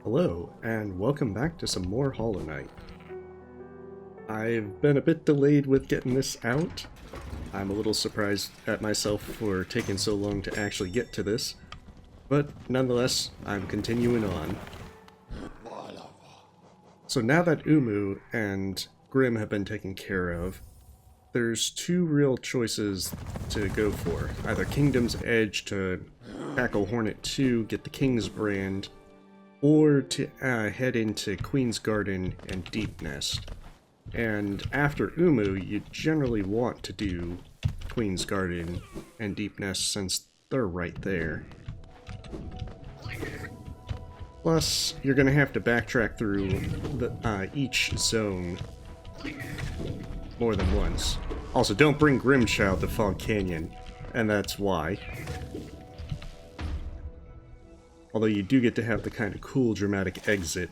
Hello, and welcome back to some more Hollow Knight. I've been a bit delayed with getting this out. I'm a little surprised at myself for taking so long to actually get to this, but nonetheless, I'm continuing on. So now that Umu and Grimm have been taken care of, there's two real choices to go for. Either Kingdom's Edge to tackle Hornet 2, get the King's Brand, or to head into Queen's Garden and Deepnest. And after Umu, you generally want to do Queen's Garden and Deepnest since they're right there. Plus, you're going to have to backtrack through each zone more than once. Also, don't bring Grimchild to Fog Canyon, and that's why. Although you do get to have the kind of cool dramatic exit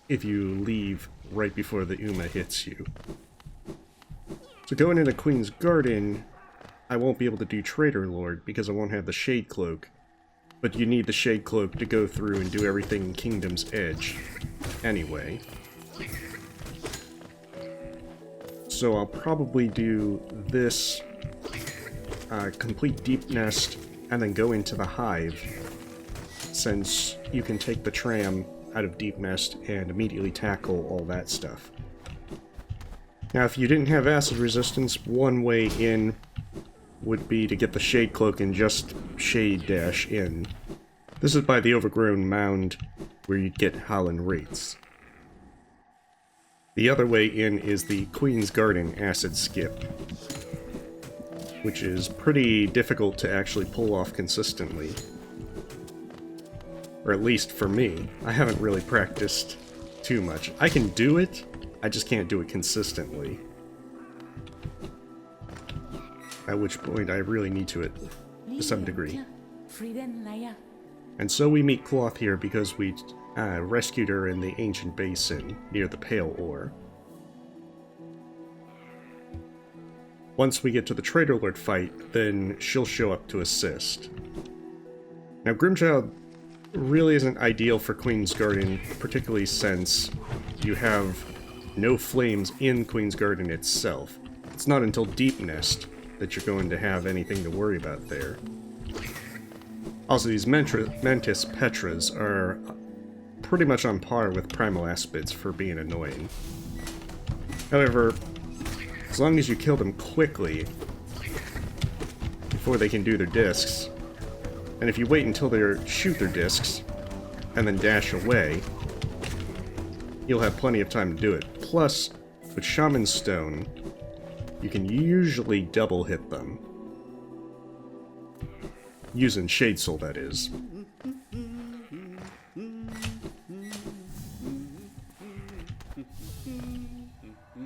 if you leave right before the Uma hits you. So going into Queen's Garden, I won't be able to do Traitor Lord because I won't have the Shade Cloak. But you need the Shade Cloak to go through and do everything in Kingdom's Edge anyway. So I'll probably do this, complete Deepnest, and then go into the Hive, since you can take the tram out of Deepnest and immediately tackle all that stuff. Now, if you didn't have acid resistance, one way in would be to get the Shade Cloak and just Shade Dash in. This is by the Overgrown Mound, where you'd get Howlin' Wraiths. The other way in is the Queen's Garden Acid Skip, which is pretty difficult to actually pull off consistently. Or at least for me. I haven't really practiced too much. I can do it, I just can't do it consistently. At which point I really need to some degree. And so we meet Cloth here because we rescued her in the ancient basin near the Pale Ore. Once we get to the Traitor Lord fight, then she'll show up to assist. Now Grimchild really isn't ideal for Queen's Garden, particularly since you have no flames in Queen's Garden itself. It's not until Deepnest that you're going to have anything to worry about there. Also, these Mantis Petras are pretty much on par with Primal Aspids for being annoying. However, as long as you kill them quickly before they can do their discs, and if you wait until they shoot their discs and then dash away, you'll have plenty of time to do it. Plus, with Shaman's Stone, you can usually double hit them. Using Shade Soul, that is.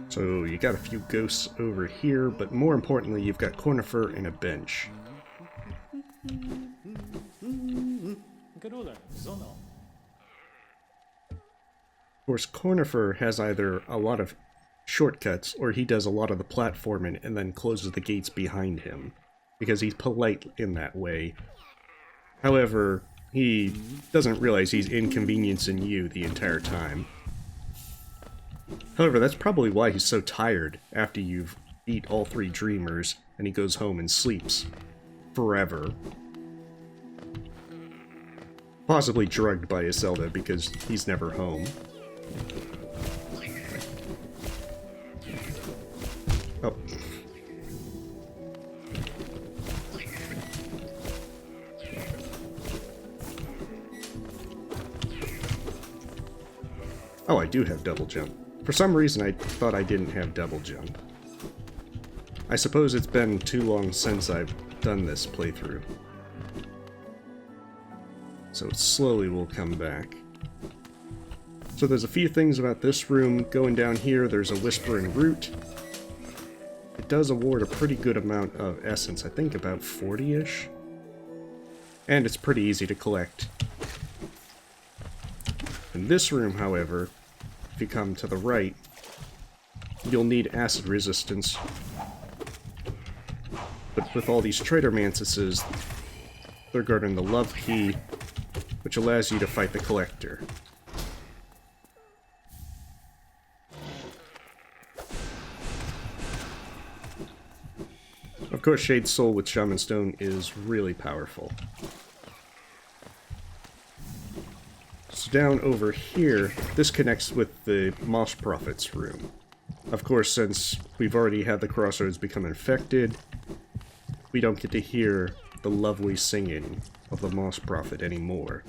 So you got a few ghosts over here, but more importantly, you've got Cornifer and a bench. Of course, Cornifer has either a lot of shortcuts, or he does a lot of the platforming and then closes the gates behind him, because he's polite in that way. However, he doesn't realize he's inconveniencing you the entire time. However, that's probably why he's so tired after you've beat all three Dreamers, and he goes home and sleeps forever. Possibly drugged by Iselda because he's never home. Oh. Oh, I do have double jump. For some reason I thought I didn't have double jump. I suppose it's been too long since I've done this playthrough. So it slowly will come back. So there's a few things about this room. Going down here, there's a Whispering Root. It does award a pretty good amount of essence, I think about 40-ish. And it's pretty easy to collect. In this room, however, if you come to the right, you'll need acid resistance. But with all these Traitor Mantises, they're guarding the Love Key, which allows you to fight the Collector. course, Shade Soul with Shaman Stone is really powerful. So down over here, this connects with the Moss Prophet's room. Of course, since we've already had the crossroads become infected, we don't get to hear the lovely singing of the Moss Prophet anymore.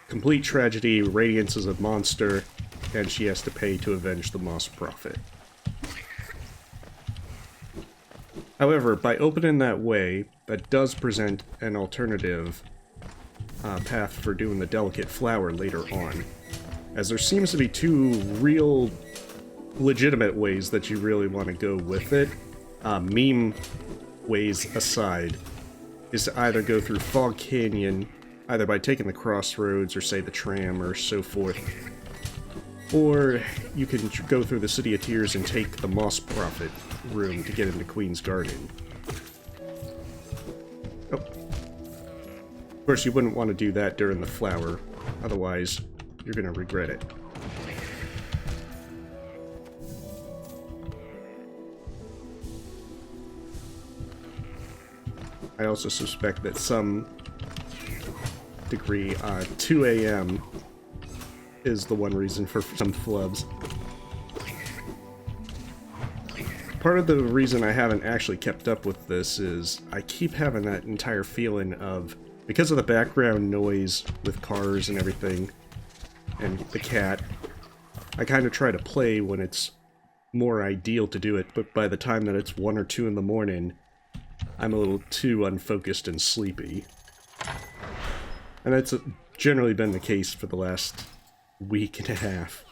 Complete tragedy, Radiance is a monster, and she has to pay to avenge the Moss Prophet. However, by opening that way, that does present an alternative path for doing the Delicate Flower later on, as there seems to be two real legitimate ways that you really want to go with it. Meme ways aside, is to either go through Fog Canyon, either by taking the crossroads or say the tram or so forth, or you can go through the City of Tears and take the Moss Prophet room to get into Queen's Garden. Oh. Of course, you wouldn't want to do that during the flower, otherwise you're going to regret it. I also suspect that some degree 2 a.m. is the one reason for some flubs. Part of the reason I haven't actually kept up with this is I keep having that entire feeling of, because of the background noise with cars and everything, and the cat, I kind of try to play when it's more ideal to do it, but by the time that it's 1 or 2 in the morning, I'm a little too unfocused and sleepy. And that's generally been the case for the last week and a half.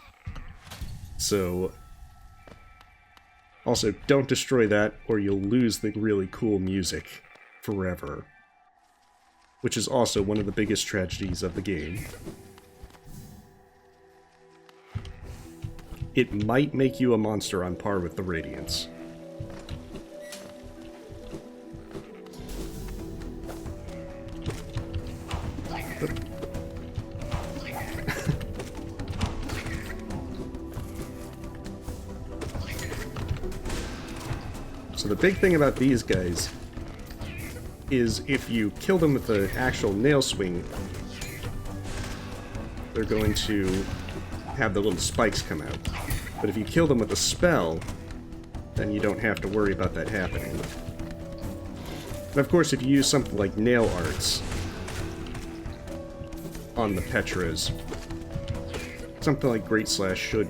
So, also, don't destroy that or you'll lose the really cool music forever. Which is also one of the biggest tragedies of the game. It might make you a monster on par with the Radiance. So the big thing about these guys is if you kill them with the actual nail swing, they're going to have the little spikes come out. But if you kill them with a spell, then you don't have to worry about that happening. And of course, if you use something like nail arts on the Petras, something like Great Slash should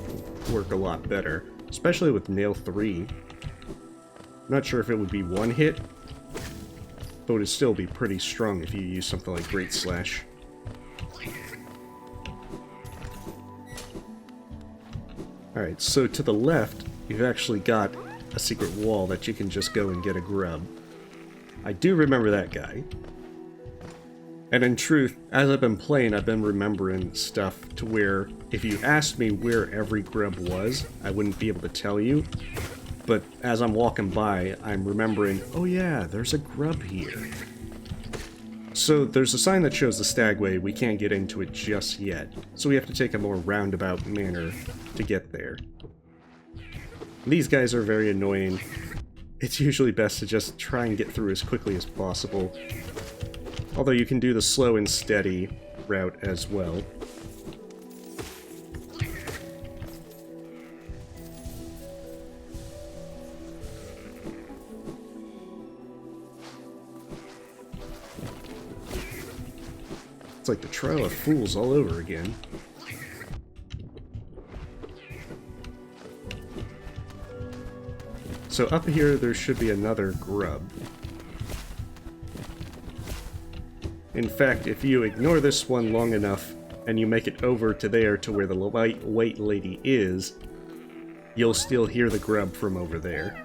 work a lot better, especially with Nail 3. Not sure if it would be one hit, but it would still be pretty strong if you use something like Great Slash. Alright, so to the left, you've actually got a secret wall that you can just go and get a grub. I do remember that guy. And in truth, as I've been playing, I've been remembering stuff to where if you asked me where every grub was, I wouldn't be able to tell you. But as I'm walking by, I'm remembering, oh yeah, there's a grub here. So there's a sign that shows the Stagway. We can't get into it just yet, so we have to take a more roundabout manner to get there. These guys are very annoying. It's usually best to just try and get through as quickly as possible. Although you can do the slow and steady route as well. It's like the Trial of Fools all over again. So up here there should be another grub. In fact, if you ignore this one long enough and you make it over to there to where the white lady is, you'll still hear the grub from over there.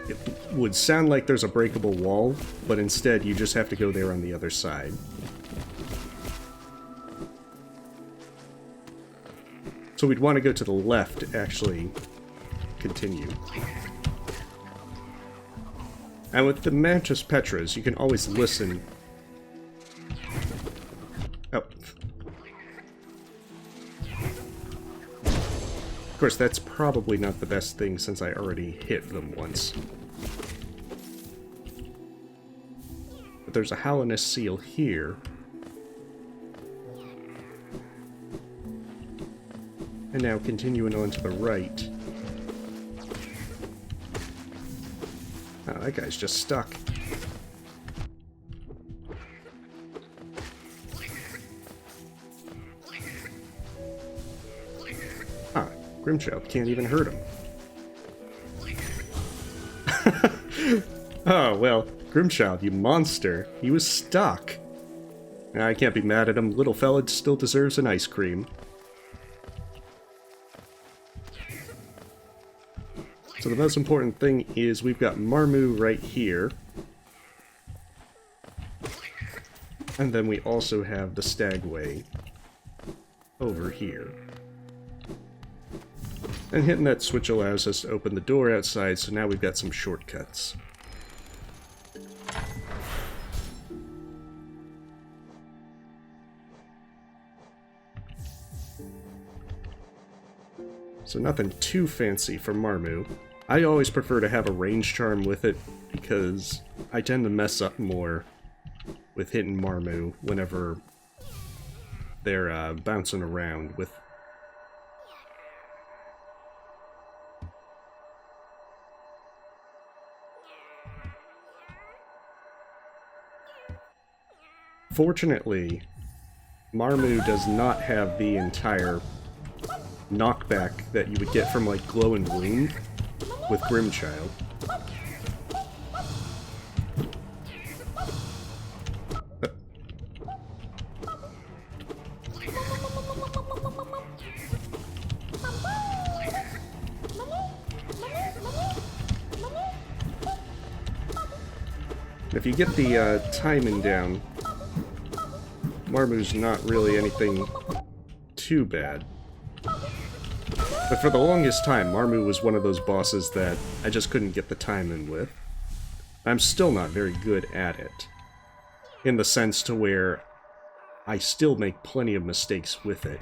It would sound like there's a breakable wall, but instead you just have to go there on the other side. So we'd want to go to the left to actually continue. And with the Mantis Petras, you can always listen. Oh. Of course, that's probably not the best thing since I already hit them once. But there's a Hallownest seal here. And now continuing on to the right. Oh, that guy's just stuck. Ah, Grimchild can't even hurt him. Oh, well, Grimchild, you monster. He was stuck. I can't be mad at him. Little fella still deserves an ice cream. So the most important thing is we've got Marmu right here. And then we also have the Stagway over here. And hitting that switch allows us to open the door outside, so now we've got some shortcuts. So nothing too fancy for Marmu. I always prefer to have a range charm with it, because I tend to mess up more with hitting Marmu whenever they're bouncing around with... Fortunately, Marmu does not have the entire knockback that you would get from, like, Glow and Bloom with Grimchild. If you get the timing down, Marmu's not really anything too bad. But for the longest time, Marmu was one of those bosses that I just couldn't get the timing with. I'm still not very good at it, in the sense to where I still make plenty of mistakes with it.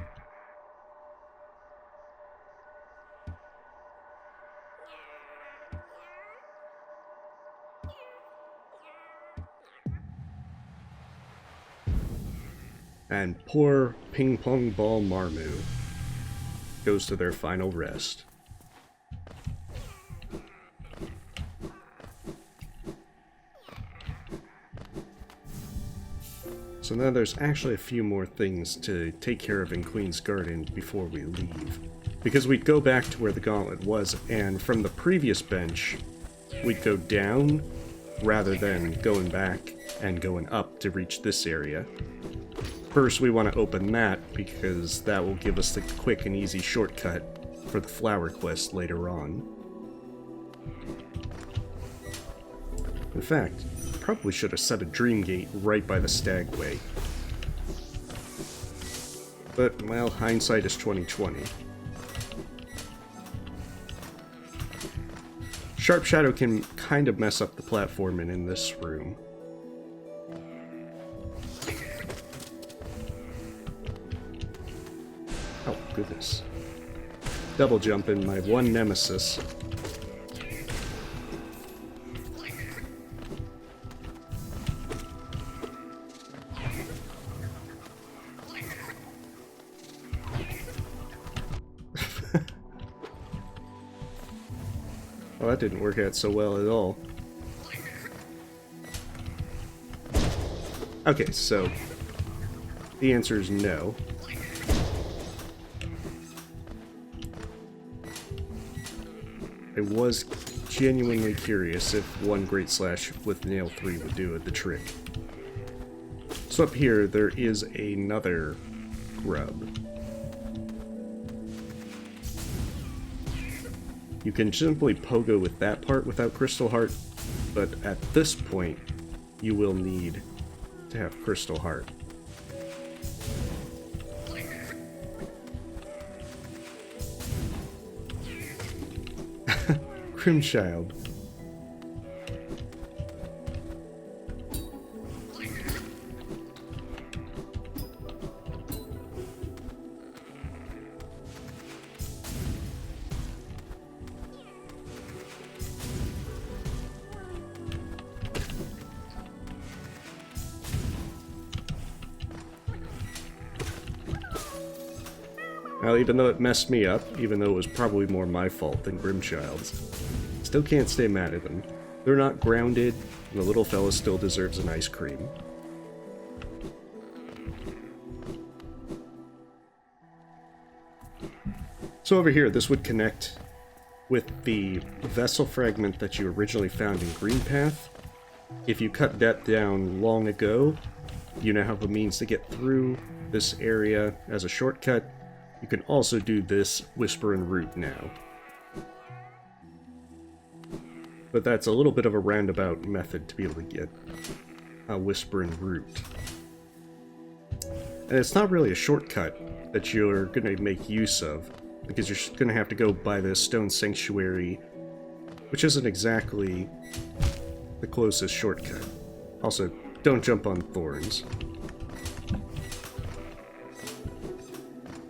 And poor Ping Pong Ball Marmu goes to their final rest. So now there's actually a few more things to take care of in Queen's Garden before we leave. Because we'd go back to where the gauntlet was, and from the previous bench, we'd go down rather than going back and going up to reach this area. First, we want to open that, because that will give us the quick and easy shortcut for the flower quest later on. In fact, probably should have set a dream gate right by the Stagway. But, well, hindsight is 20/20. Sharp Shadow can kind of mess up the platforming in this room. Oh, goodness. Double jumping my one nemesis. Well, that didn't work out so well at all. Okay, so the answer is no. I was genuinely curious if one Great Slash with Nail 3 would do the trick. So up here, there is another grub. You can simply pogo with that part without Crystal Heart, but at this point, you will need to have Crystal Heart. Grimchild. Now, even though it messed me up, even though it was probably more my fault than Grimchild's, still can't stay mad at them. They're not grounded, and the little fella still deserves an ice cream. So over here, this would connect with the vessel fragment that you originally found in Greenpath. If you cut that down long ago, you now have a means to get through this area as a shortcut. You can also do this Whispering Route now. But that's a little bit of a roundabout method to be able to get a Whispering Route. And it's not really a shortcut that you're going to make use of, because you're going to have to go by the Stone Sanctuary, which isn't exactly the closest shortcut. Also, don't jump on thorns.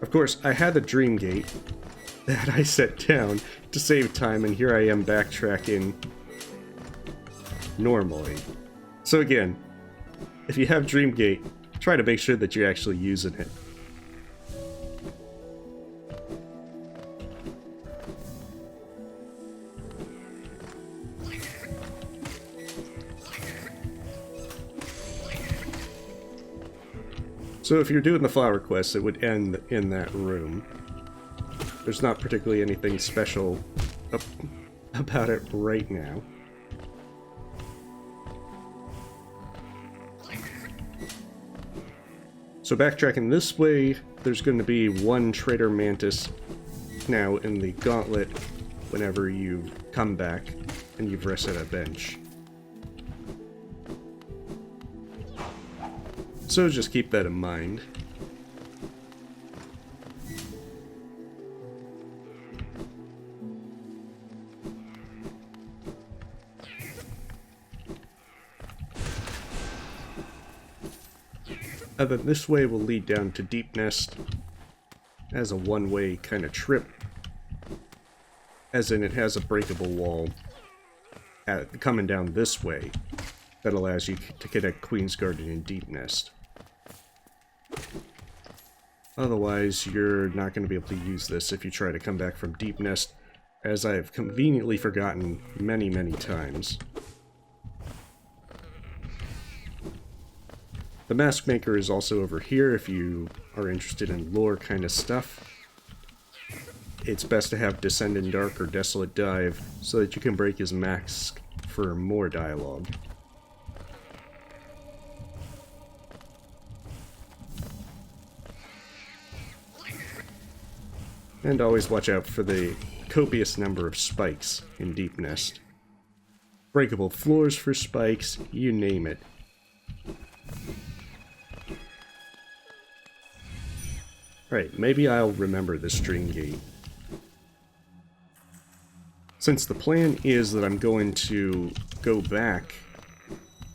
Of course, I had the Dream Gate that I set down to save time, and here I am backtracking normally. So again, if you have Dream Gate, try to make sure that you're actually using it. So if you're doing the flower quest, it would end in that room. There's not particularly anything special about it right now. So backtracking this way, there's going to be one Trader Mantis now in the gauntlet whenever you come back and you've rested a bench. So just keep that in mind. And then this way will lead down to Deepnest as a one-way kind of trip. As in, it has a breakable wall coming down this way that allows you to connect Queen's Garden and Deepnest. Otherwise, you're not going to be able to use this if you try to come back from Deepnest, as I have conveniently forgotten many, many times. The Mask Maker is also over here if you are interested in lore kind of stuff. It's best to have Descend in Dark or Desolate Dive so that you can break his mask for more dialogue. And always watch out for the copious number of spikes in Deepnest. Breakable floors for spikes, you name it. Right, maybe I'll remember this Dream Gate. Since the plan is that I'm going to go back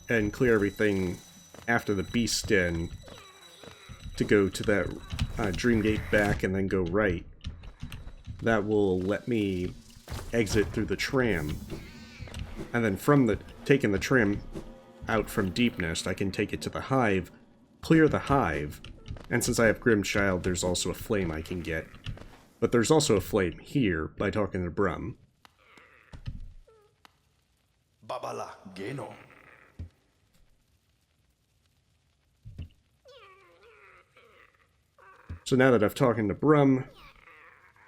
and clear everything after the Beast Den to go to that Dream Gate back and then go right, that will let me exit through the tram. And then from taking the tram out from Deepnest, I can take it to the Hive, clear the Hive, and since I have Grimchild, there's also a flame I can get. But there's also a flame here by talking to Brumm. Babala Geno. So now that I've talked to Brumm,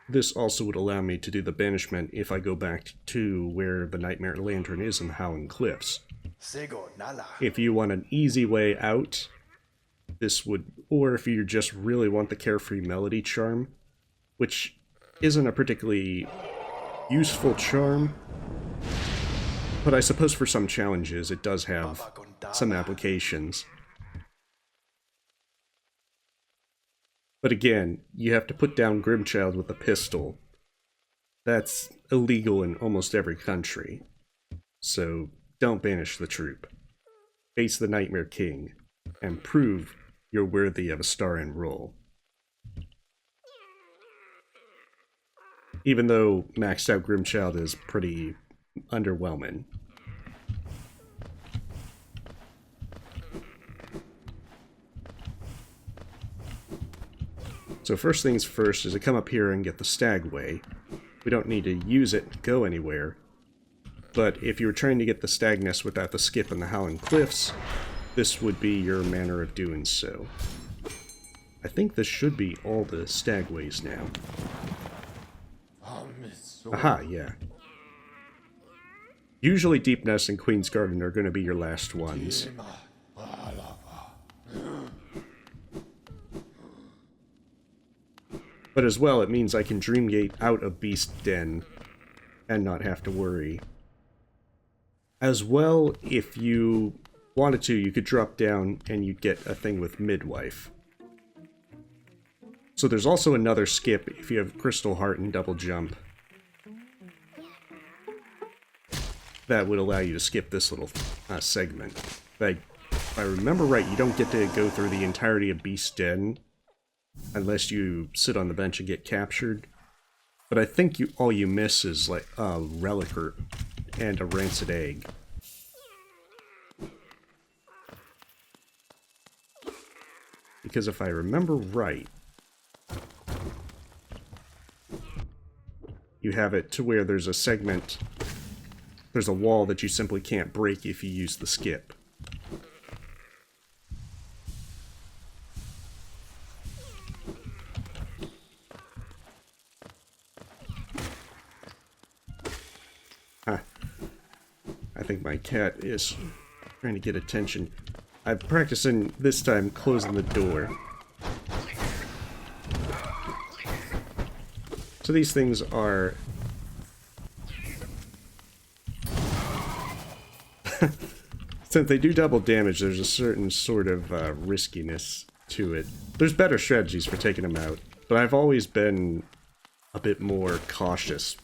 this also would allow me to do the banishment if I go back to where the Nightmare Lantern is in the Howling Cliffs. If you want an easy way out, this would, or if you just really want the Carefree Melody charm, which isn't a particularly useful charm, but I suppose for some challenges it does have some applications. But again, you have to put down Grimchild with a pistol. That's illegal in almost every country. So don't banish the troop. Face the Nightmare King, and prove you're worthy of a star and roll. Even though maxed out Grimchild is pretty underwhelming. So first things first is to come up here and get the Stagway. We don't need to use it to go anywhere. But if you were trying to get the Stag Nest without the skip and the Howling Cliffs, this would be your manner of doing so. I think this should be all the Stagways now. Aha, yeah. Usually Deepnest and Queen's Garden are going to be your last ones. But as well, it means I can Dreamgate out of Beast Den and not have to worry. As well, if you wanted to, you could drop down and you'd get a thing with Midwife. So there's also another skip if you have Crystal Heart and Double Jump. That would allow you to skip this little segment. But if I remember right, you don't get to go through the entirety of Beast Den unless you sit on the bench and get captured. But I think all you miss is like a Reliquer and a Rancid Egg. Because if I remember right, you have it to where there's a segment, there's a wall that you simply can't break if you use the skip. I think my cat is trying to get attention. I'm practicing this time closing the door. So these things are... Since they do double damage, there's a certain sort of riskiness to it. There's better strategies for taking them out, but I've always been a bit more cautious.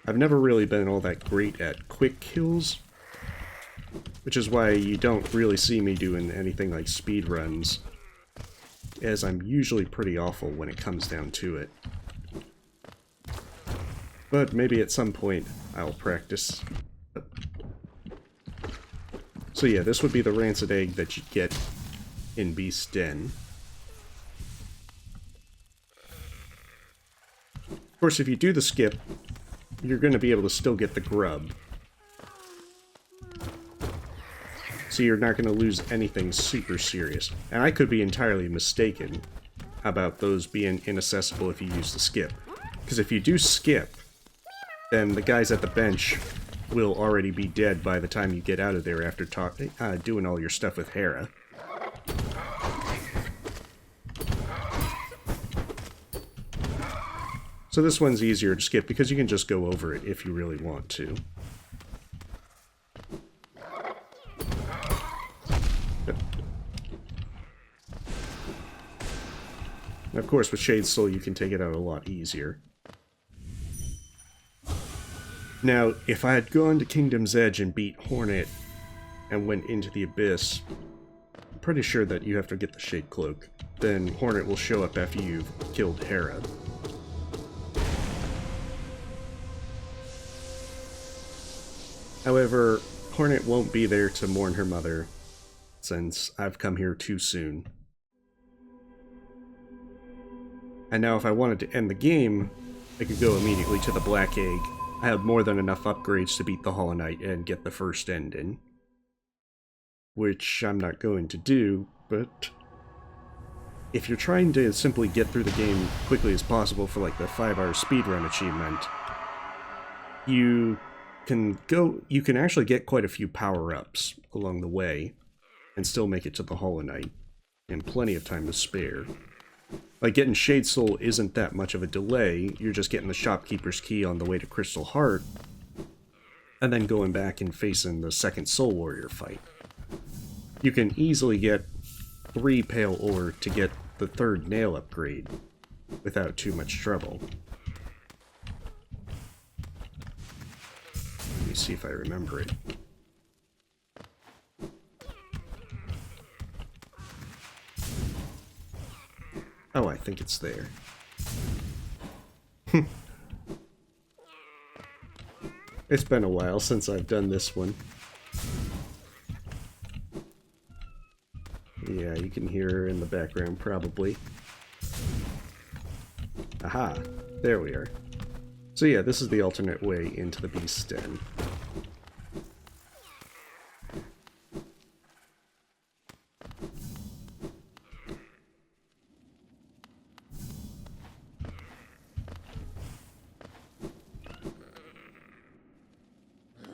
I've never really been all that great at quick kills, which is why you don't really see me doing anything like speed runs, as I'm usually pretty awful when it comes down to it. But maybe at some point I'll practice. So yeah, this would be the Rancid Egg that you get in Beast Den. Of course, if you do the skip, you're going to be able to still get the grub. So you're not going to lose anything super serious. And I could be entirely mistaken about those being inaccessible if you use the skip. Because if you do skip, then the guys at the bench will already be dead by the time you get out of there after doing all your stuff with Hera. So this one's easier to skip because you can just go over it if you really want to. And of course, with Shade Soul, you can take it out a lot easier. Now, if I had gone to Kingdom's Edge and beat Hornet and went into the Abyss, I'm pretty sure that you have to get the Shade Cloak. Then Hornet will show up after you've killed Hera. However, Hornet won't be there to mourn her mother, since I've come here too soon. And now if I wanted to end the game, I could go immediately to the Black Egg. I have more than enough upgrades to beat the Hollow Knight and get the first end in. Which I'm not going to do, but... if you're trying to simply get through the game quickly as possible for like the 5-hour speedrun achievement, you can actually get quite a few power-ups along the way and still make it to the Hollow Knight, and plenty of time to spare. Like, getting Shade Soul isn't that much of a delay, you're just getting the Shopkeeper's Key on the way to Crystal Heart, and then going back and facing the second Soul Warrior fight. You can easily get 3 Pale Ore to get the 3rd Nail upgrade without too much trouble. Let me see if I remember it. Oh, I think it's there. It's been a while since I've done this one. Yeah, you can hear her in the background, probably. Aha! There we are. So yeah, this is the alternate way into the beast's den.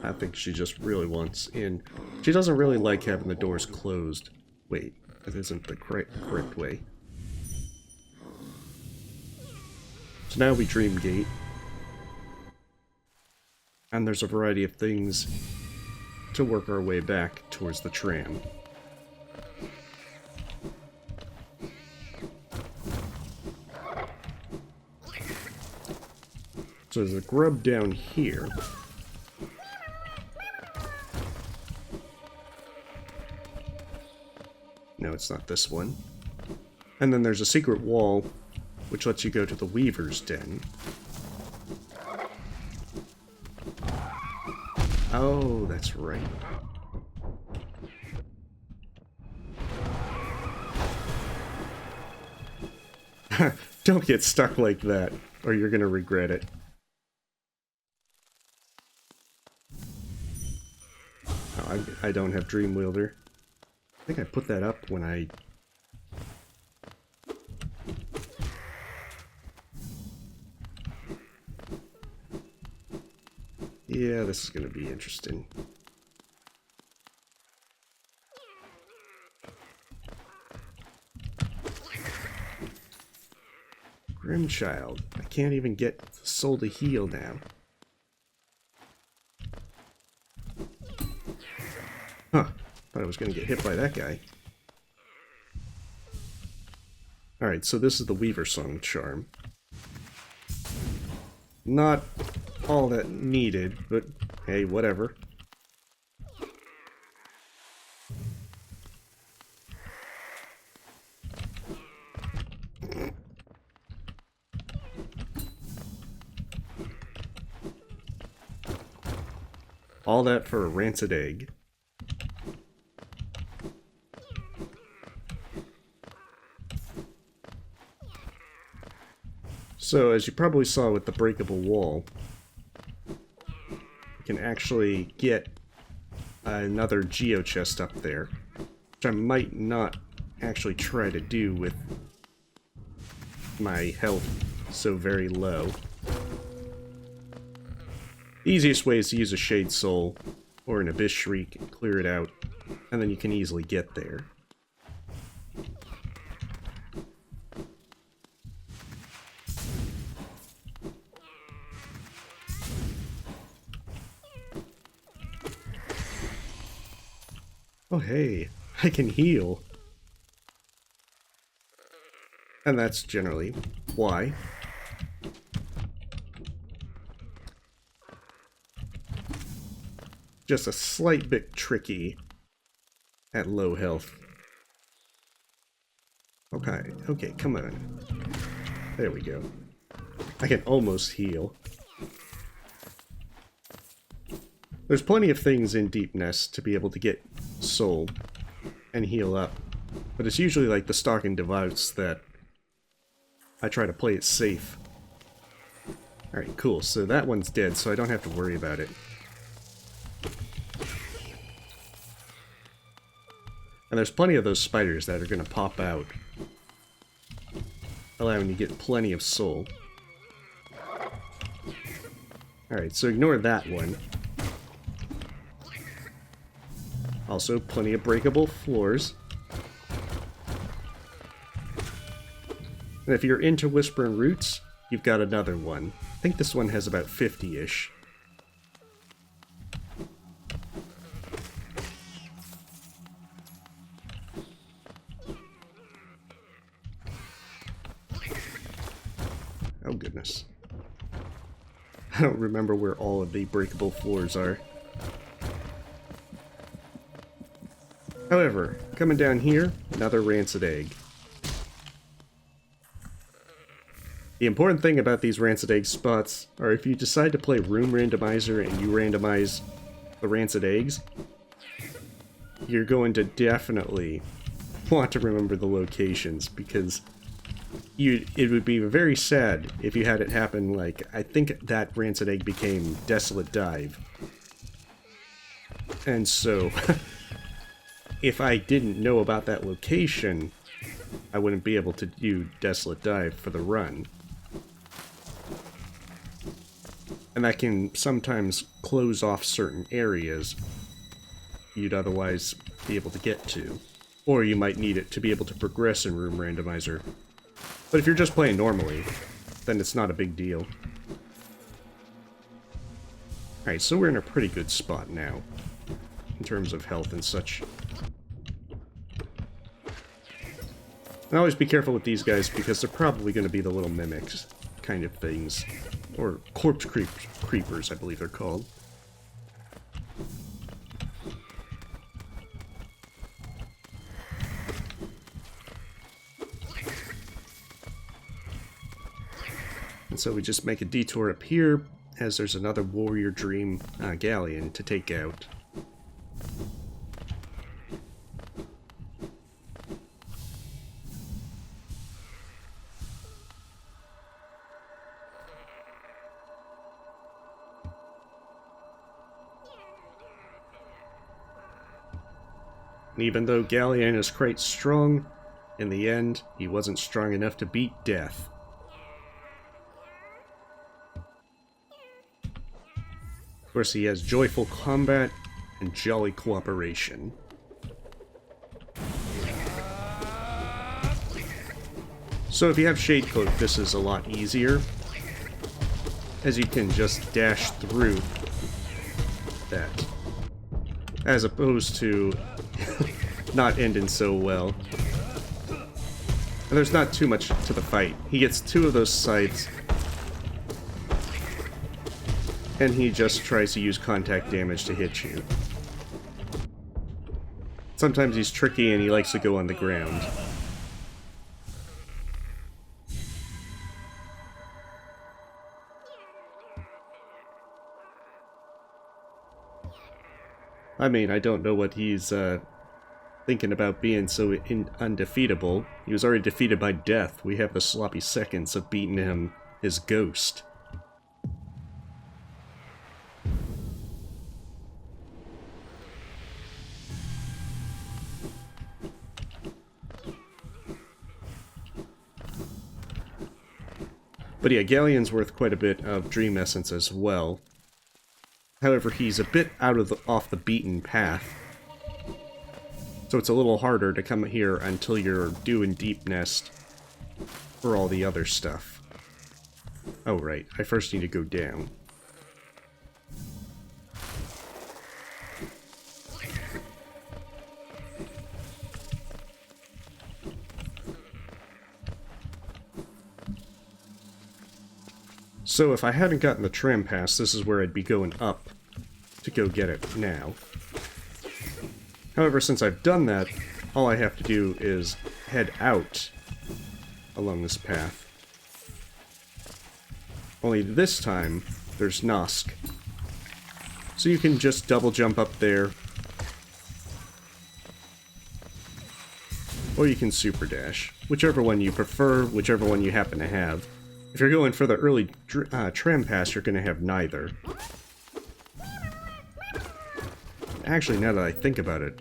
I think she just really wants in. She doesn't really like having the doors closed. Wait, that isn't the correct way. So now we dream gate. And there's a variety of things to work our way back towards the tram. So there's a grub down here. No, it's not this one. And then there's a secret wall, which lets you go to the Weaver's Den. Oh, that's right. Don't get stuck like that, or you're gonna regret it. Oh, I don't have Dream Wielder. I think I put that up when I... Yeah, this is going to be interesting. Grimchild. I can't even get the soul to heal now. Huh. Thought I was going to get hit by that guy. Alright, so this is the Weaver Song charm. Not all that needed, but hey, whatever. All that for a rancid egg. So, as you probably saw with the breakable wall, you can actually get another geo chest up there, which I might not actually try to do with my health so very low. The easiest way is to use a Shade Soul or an Abyss Shriek and clear it out, and then you can easily get there. Oh hey, I can heal. And that's generally why. Just a slight bit tricky at low health. Okay, come on. There we go. I can almost heal. There's plenty of things in Deepnest to be able to get soul and heal up, but it's usually like the stalking device that I try to play it safe. Alright, cool. So that one's dead, so I don't have to worry about it. And there's plenty of those spiders that are going to pop out, allowing you to get plenty of soul. Alright, so ignore that one. Also, plenty of breakable floors. And if you're into Whispering Roots, you've got another one. I think this one has about 50-ish. Oh goodness. I don't remember where all of the breakable floors are. However, coming down here, another rancid egg. The important thing about these Rancid Egg spots are if you decide to play Room Randomizer and you randomize the Rancid Eggs, you're going to definitely want to remember the locations, because it would be very sad if you had it happen like, I think that Rancid Egg became Desolate Dive. And so, if I didn't know about that location, I wouldn't be able to do Desolate Dive for the run. And that can sometimes close off certain areas you'd otherwise be able to get to. Or you might need it to be able to progress in Room Randomizer. But if you're just playing normally, then it's not a big deal. Alright, so we're in a pretty good spot now, in terms of health and such. And always be careful with these guys, because they're probably going to be the little mimics kind of things. Or corpse creepers, I believe they're called. And so we just make a detour up here, as there's another Warrior Dream Galien to take out. And even though Galien is quite strong, in the end, he wasn't strong enough to beat death. Of course, he has joyful combat and jolly cooperation. So if you have Shade Cloak, this is a lot easier, as you can just dash through that, as opposed to not ending so well. And there's not too much to the fight. He gets 2 of those scythes, and he just tries to use contact damage to hit you. Sometimes he's tricky and he likes to go on the ground. I mean, I don't know what he's thinking about being so undefeatable. He was already defeated by death. We have the sloppy seconds of beating him, his ghost. But yeah, Galien's worth quite a bit of Dream Essence as well. However, he's a bit off the beaten path. So it's a little harder to come here until you're doing Deepnest for all the other stuff. Oh right, I first need to go down. So if I hadn't gotten the tram pass, this is where I'd be going up to go get it now. However, since I've done that, all I have to do is head out along this path. Only this time, there's Nosk. So you can just double jump up there, or you can super dash. Whichever one you prefer, whichever one you happen to have. If you're going for the early tram pass, you're going to have neither. Actually, now that I think about it,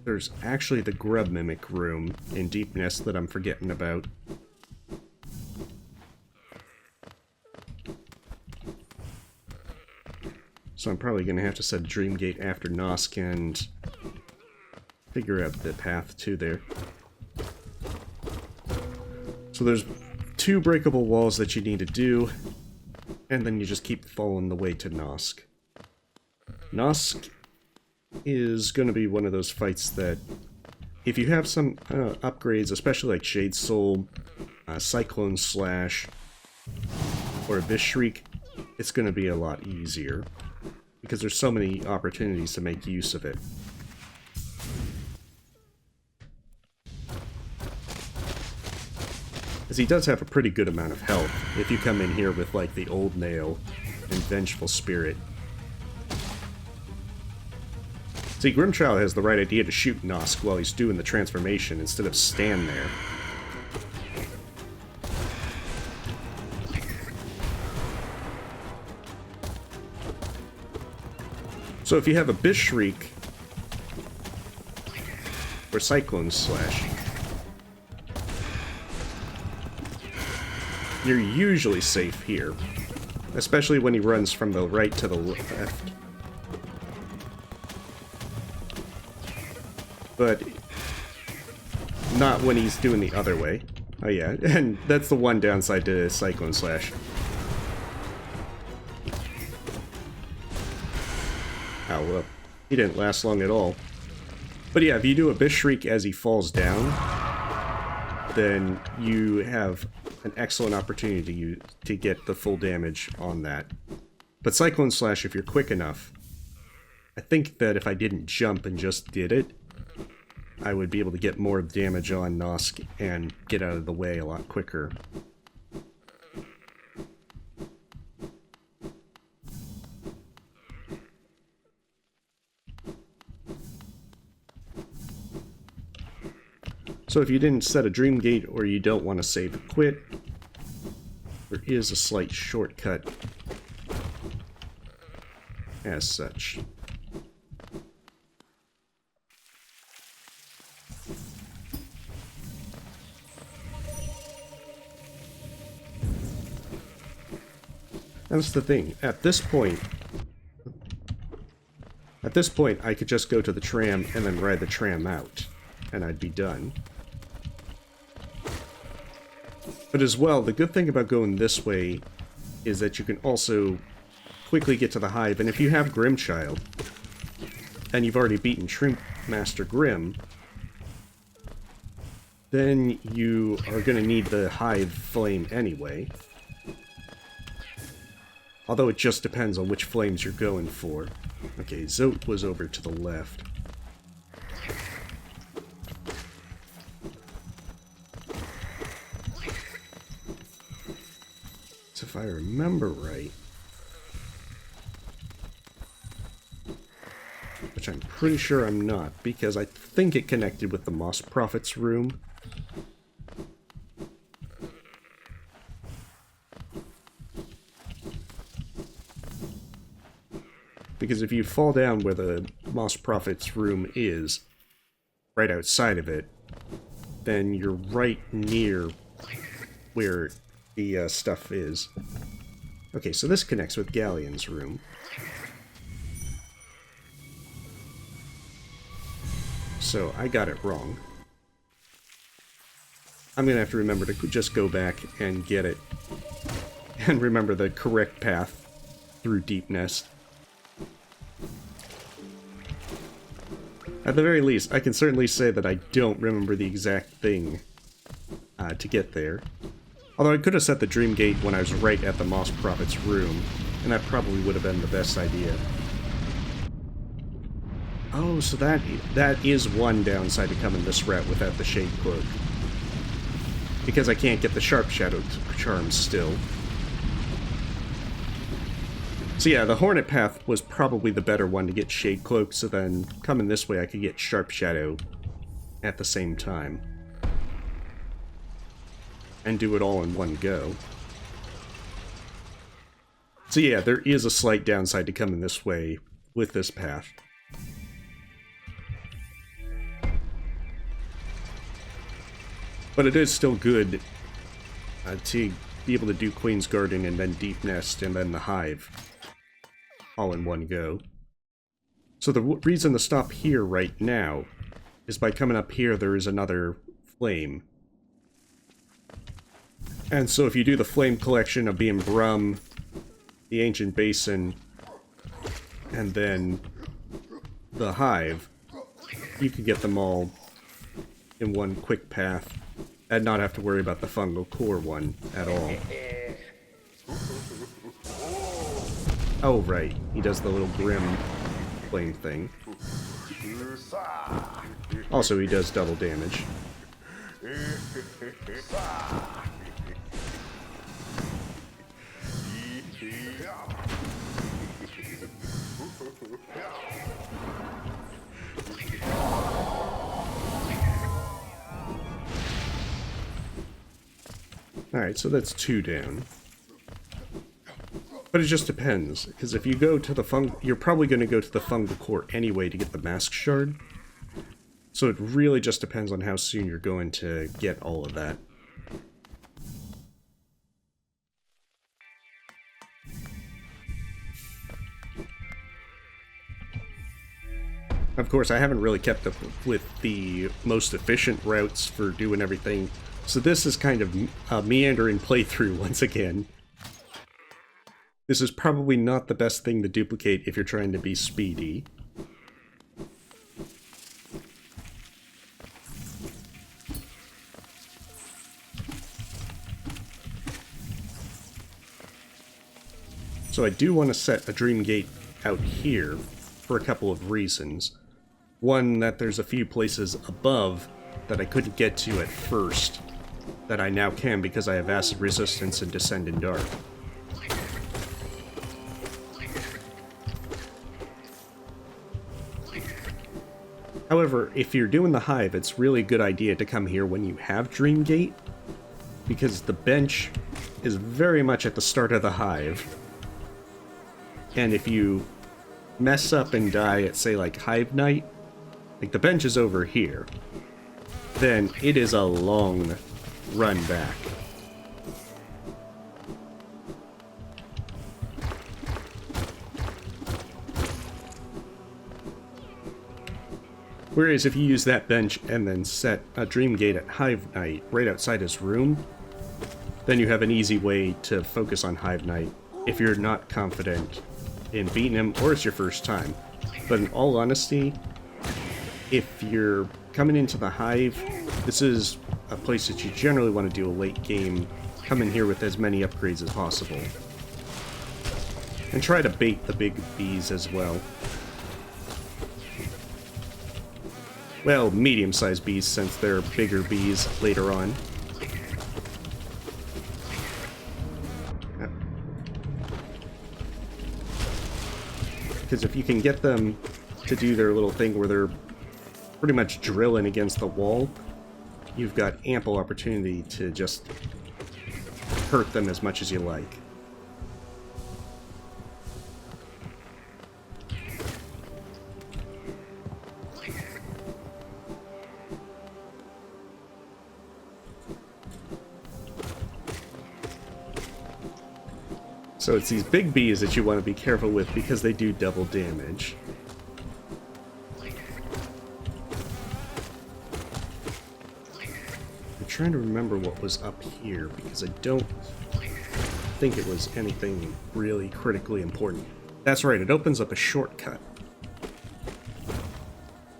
there's actually the grub mimic room in Deepnest that I'm forgetting about. So I'm probably going to have to set Dreamgate after Nosk and figure out the path to there. So there's 2 breakable walls that you need to do, and then you just keep following the way to Nosk. Nosk is going to be one of those fights that, if you have some upgrades, especially like Shade Soul, Cyclone Slash, or Abyss Shriek, it's going to be a lot easier, because there's so many opportunities to make use of it. Because he does have a pretty good amount of health if you come in here with, like, the Old Nail and Vengeful Spirit. See, Grimmchild has the right idea to shoot Nosk while he's doing the transformation instead of stand there. So if you have a Bishriek or Cyclone Slash, you're usually safe here, especially when he runs from the right to the left. But not when he's doing the other way. Oh yeah, and that's the one downside to Cyclone Slash. Oh, well, he didn't last long at all. But yeah, if you do a Bishriek as he falls down, then you have an excellent opportunity to get the full damage on that. But Cyclone Slash, if you're quick enough, I think that if I didn't jump and just did it, I would be able to get more damage on Nosk and get out of the way a lot quicker. So if you didn't set a Dream Gate or you don't want to save and quit, there is a slight shortcut as such. That's the thing. At this point, I could just go to the tram and then ride the tram out, and I'd be done. But as well, the good thing about going this way is that you can also quickly get to the Hive, and if you have Grimmchild, and you've already beaten Shrimp Master Grimm, then you are going to need the Hive Flame anyway. Although it just depends on which flames you're going for. Okay, Zote was over to the left. So if I remember right, which I'm pretty sure I'm not, because I think it connected with the Moss Prophet's room. Because if you fall down where the Moss Prophet's room is, right outside of it, then you're right near where the stuff is. Okay, so this connects with Galien's room. So I got it wrong. I'm gonna have to remember to just go back and get it. And remember the correct path through Deepnest. At the very least, I can certainly say that I don't remember the exact thing to get there. Although I could have set the Dream Gate when I was right at the Moss Prophet's room, and that probably would have been the best idea. Oh, so that is one downside to coming this route without the Shade Cloak. Because I can't get the Sharp Shadow charms still. So yeah, the Hornet Path was probably the better one to get Shade Cloak, so then coming this way I could get Sharp Shadow at the same time. And do it all in one go. So yeah, there is a slight downside to coming this way with this path. But it is still good to be able to do Queen's Garden and then Deepnest and then the Hive all in one go. So the reason to stop here right now is by coming up here there is another flame. And so if you do the flame collection of being Brumm, the Ancient Basin, and then the Hive, you can get them all in one quick path and not have to worry about the Fungal Core one at all. Oh, right. He does the little Grimm flame thing. Also, he does double damage. Alright, so that's 2 down. But it just depends, because if you go to the you're probably going to go to the fungal core anyway to get the mask shard. So it really just depends on how soon you're going to get all of that. Of course, I haven't really kept up with the most efficient routes for doing everything, so this is kind of a meandering playthrough once again. This is probably not the best thing to duplicate if you're trying to be speedy. So I do want to set a dream gate out here for a couple of reasons. One, that there's a few places above that I couldn't get to at first, that I now can because I have acid resistance and descend in dark. However, if you're doing the Hive, it's really a good idea to come here when you have Dream Gate, because the bench is very much at the start of the Hive. And if you mess up and die at, say, like Hive Knight, like the bench is over here, then it is a long run back. Whereas if you use that bench and then set a Dream Gate at Hive Knight right outside his room, then you have an easy way to focus on Hive Knight if you're not confident in beating him or it's your first time. But in all honesty, if you're coming into the Hive, this is a place that you generally want to do a late game. Come in here with as many upgrades as possible. And try to bait the big bees as well. Well, medium-sized bees, since they're bigger bees later on. Because if you can get them to do their little thing where they're pretty much drilling against the wall, you've got ample opportunity to just hurt them as much as you like. So it's these big bees that you want to be careful with because they do double damage. I'm trying to remember what was up here because I don't think it was anything really critically important. That's right, it opens up a shortcut.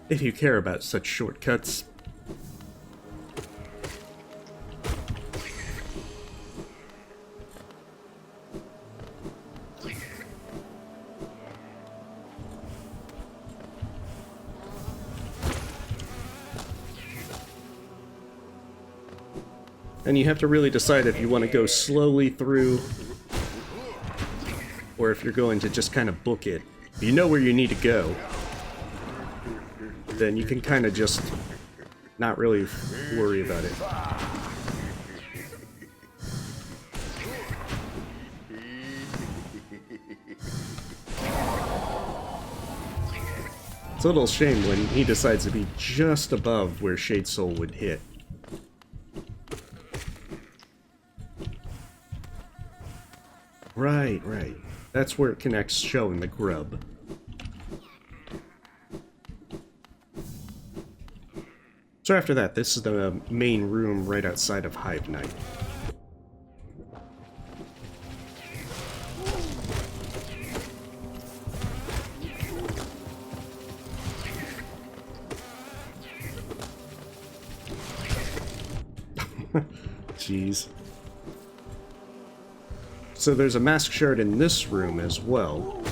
If you care about such shortcuts. And you have to really decide if you want to go slowly through, or if you're going to just kind of book it. If you know where you need to go, then you can kind of just not really worry about it. It's a little shame when he decides to be just above where Shade Soul would hit. Right, right. That's where it connects Show and the Grub. So after that, this is the main room right outside of Hive Knight. Jeez. So there's a mask shard in this room as well.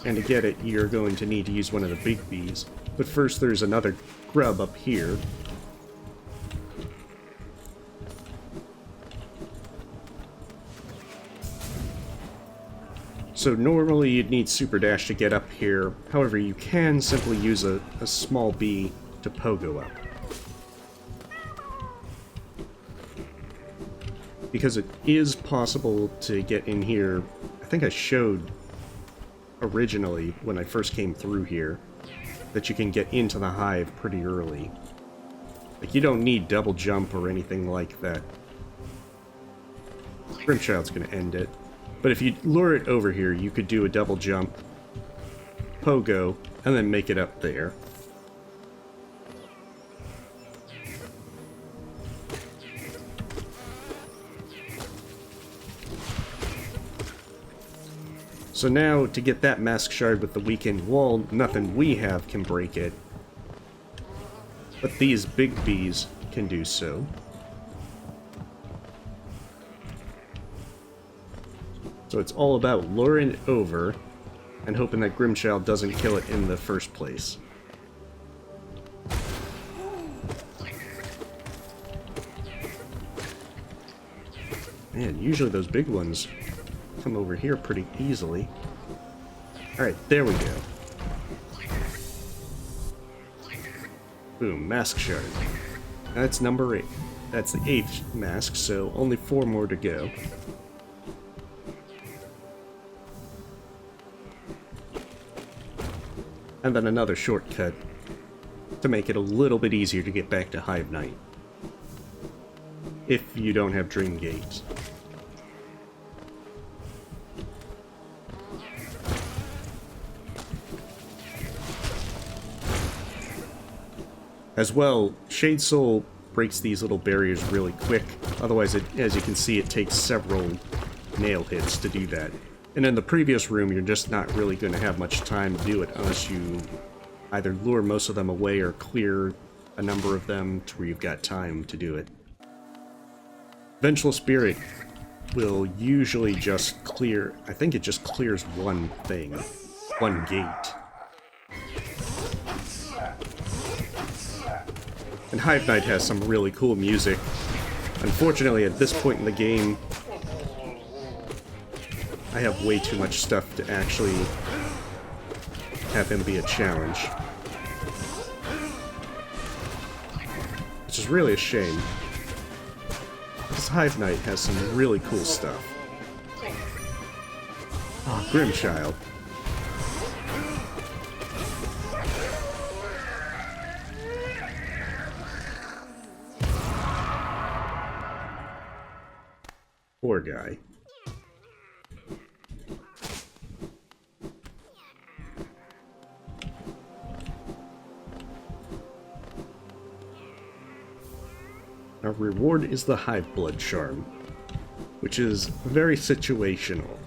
And to get it, you're going to need to use one of the big bees. But first there's another grub up here. So normally you'd need Super Dash to get up here. However, you can simply use a small bee to pogo up. because it is possible to get in here. I think I showed originally when I first came through here that you can get into the hive pretty early. Like, you don't need double jump or anything like that. Grimchild's gonna end it. But if you lure it over here, you could do a double jump, pogo, and then make it up there. So now, to get that mask shard with the weakened wall, nothing we have can break it. But these big bees can do so. So it's all about luring it over and hoping that Grimchild doesn't kill it in the first place. Man, usually those big ones come over here pretty easily. Alright, there we go. Boom, mask shard. That's number 8. That's the 8th mask, so only 4 more to go. And then another shortcut to make it a little bit easier to get back to Hive Knight. If you don't have Dream Gate. As well, Shade Soul breaks these little barriers really quick. Otherwise, as you can see, it takes several nail hits to do that. And in the previous room, you're just not really going to have much time to do it unless you either lure most of them away or clear a number of them to where you've got time to do it. Vengeful Spirit will usually just clear... I think it just clears one thing. One gate. And Hive Knight has some really cool music. Unfortunately, at this point in the game, I have way too much stuff to actually have him be a challenge. Which is really a shame. Because Hive Knight has some really cool stuff. Oh, Grimchild. Poor guy. Our reward is the Hive Blood Charm, which is very situational,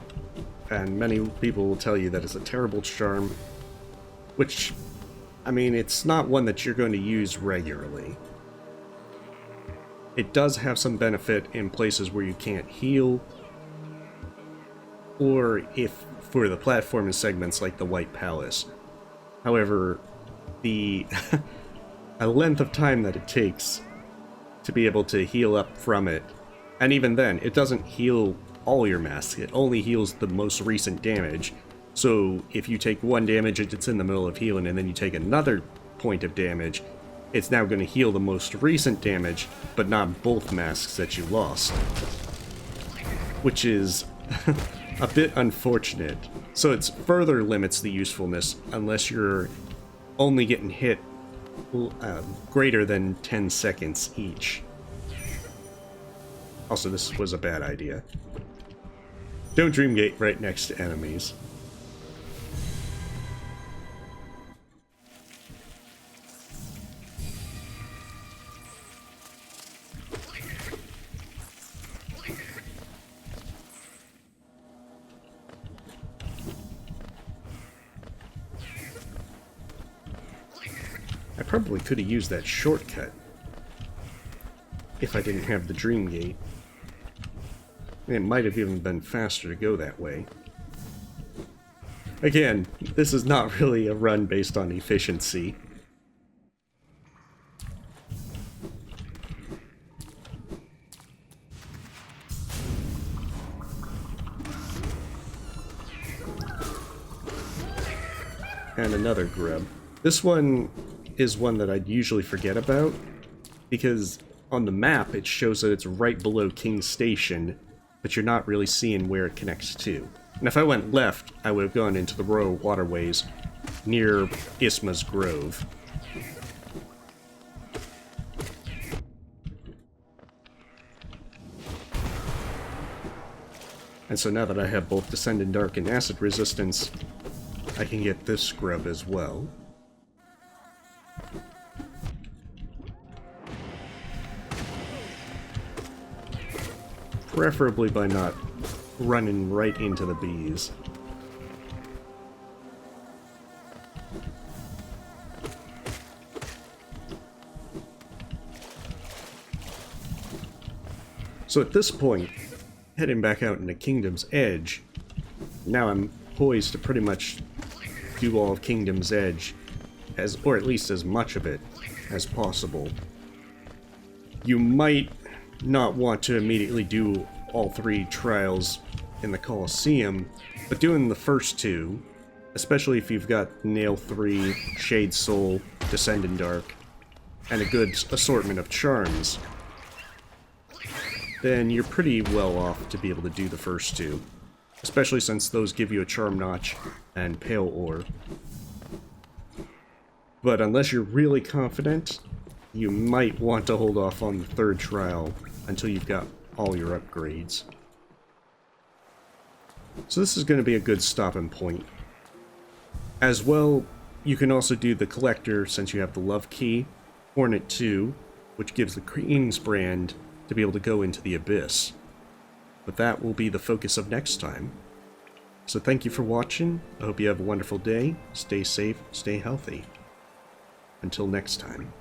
and many people will tell you that it's a terrible charm, which, I mean, it's not one that you're going to use regularly. It does have some benefit in places where you can't heal, or if for the platforming segments like the White Palace. However, the a length of time that it takes to be able to heal up from it, and even then, it doesn't heal all your masks, it only heals the most recent damage. So if you take 1 damage, it's in the middle of healing, and then you take another point of damage, it's now going to heal the most recent damage, but not both masks that you lost. Which is a bit unfortunate. So it further limits the usefulness unless you're only getting hit greater than 10 seconds each. Also, this was a bad idea. Don't Dreamgate right next to enemies. I probably could have used that shortcut if I didn't have the Dream Gate. It might have even been faster to go that way. Again, this is not really a run based on efficiency. And another grub. This one is one that I'd usually forget about, because on the map, it shows that it's right below King's Station, but you're not really seeing where it connects to. And if I went left, I would have gone into the Royal Waterways near Isma's Grove. And so now that I have both Descendant Dark and Acid Resistance, I can get this scrub as well. Preferably by not running right into the bees. So at this point, heading back out into Kingdom's Edge, now I'm poised to pretty much do all of Kingdom's Edge, or at least as much of it as possible. You might not want to immediately do all 3 trials in the Colosseum, but doing the first 2, especially if you've got Nail 3, Shade Soul, Descendant Dark, and a good assortment of charms, then you're pretty well off to be able to do the first 2, especially since those give you a Charm Notch and Pale Ore. But unless you're really confident, you might want to hold off on the 3rd trial until you've got all your upgrades. So this is going to be a good stopping point. As well, you can also do the Collector since you have the Love Key, Hornet 2, which gives the Queen's Brand to be able to go into the Abyss. But that will be the focus of next time. So thank you for watching. I hope you have a wonderful day. Stay safe, stay healthy. Until next time.